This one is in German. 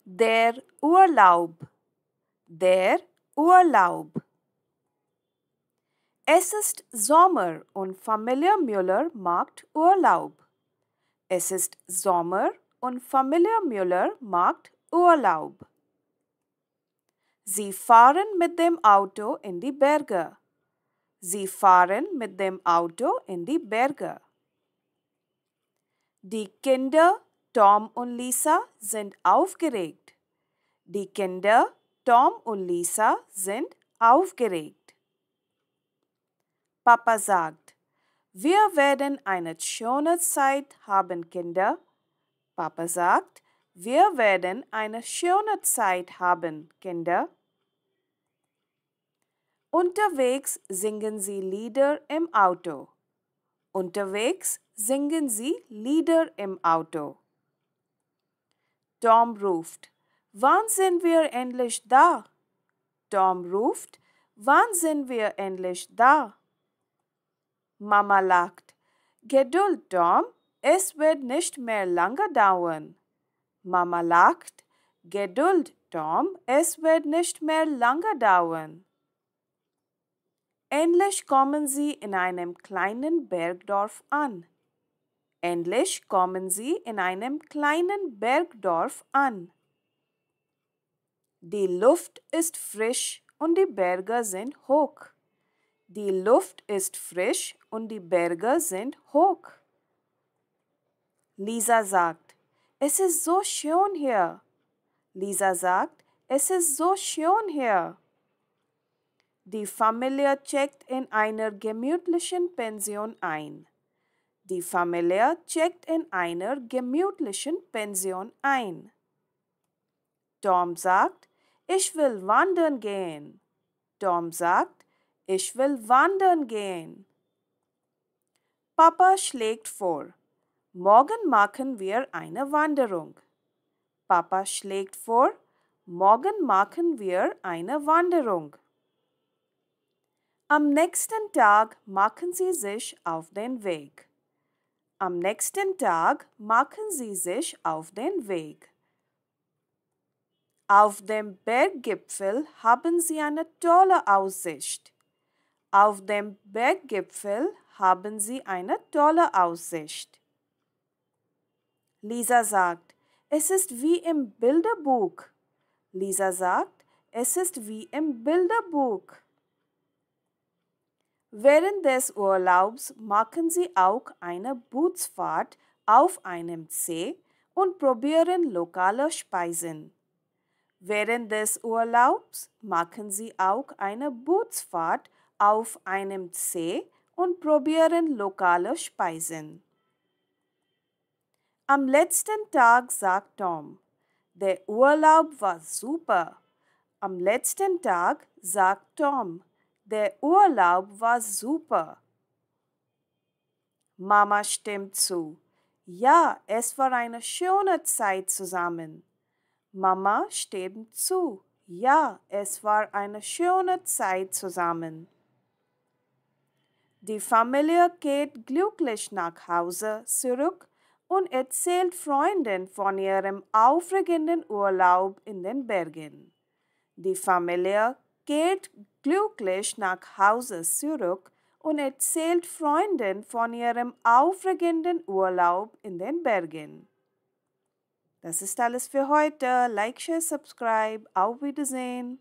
Der Urlaub, der Urlaub. Es ist Sommer und Familie Müller macht Urlaub. Es ist Sommer und Familie Müller macht Urlaub. Sie fahren mit dem Auto in die Berge. Sie fahren mit dem Auto in die Berge. Die Kinder Tom und Lisa sind aufgeregt. Die Kinder Tom und Lisa sind aufgeregt. Papa sagt, wir werden eine schöne Zeit haben, Kinder. Papa sagt, wir werden eine schöne Zeit haben, Kinder. Unterwegs singen sie Lieder im Auto. Unterwegs singen sie Lieder im Auto. Tom ruft, wann sind wir endlich da? Tom ruft, wann sind wir endlich da? Mama lacht, Geduld, Tom, es wird nicht mehr lange dauern. Mama lacht, Geduld, Tom, es wird nicht mehr lange dauern. Endlich kommen sie in einem kleinen Bergdorf an. Endlich kommen sie in einem kleinen Bergdorf an. Die Luft ist frisch und die Berge sind hoch. Die Luft ist frisch und die Berge sind hoch. Lisa sagt, es ist so schön hier. Lisa sagt, es ist so schön hier. Die Familie checkt in einer gemütlichen Pension ein. Die Familie checkt in einer gemütlichen Pension ein. Tom sagt, ich will wandern gehen. Tom sagt, ich will wandern gehen. Papa schlägt vor, morgen machen wir eine Wanderung. Papa schlägt vor, morgen machen wir eine Wanderung. Am nächsten Tag machen sie sich auf den Weg. Am nächsten Tag machen sie sich auf den Weg. Auf dem Berggipfel haben sie eine tolle Aussicht. Auf dem Berggipfel haben sie eine tolle Aussicht. Lisa sagt, es ist wie im Bilderbuch. Lisa sagt, es ist wie im Bilderbuch. Während des Urlaubs machen sie auch eine Bootsfahrt auf einem See und probieren lokale Speisen. Während des Urlaubs machen sie auch eine Bootsfahrt auf einem See und probieren lokale Speisen. Am letzten Tag sagt Tom, der Urlaub war super. Am letzten Tag sagt Tom, der Urlaub war super. Mama stimmt zu. Ja, es war eine schöne Zeit zusammen. Mama stimmt zu. Ja, es war eine schöne Zeit zusammen. Die Familie geht glücklich nach Hause zurück und erzählt Freunden von ihrem aufregenden Urlaub in den Bergen. Die Familie geht glücklich nach Hause zurück und erzählt Freunden von ihrem aufregenden Urlaub in den Bergen. Das ist alles für heute. Like, share, subscribe. Auf Wiedersehen.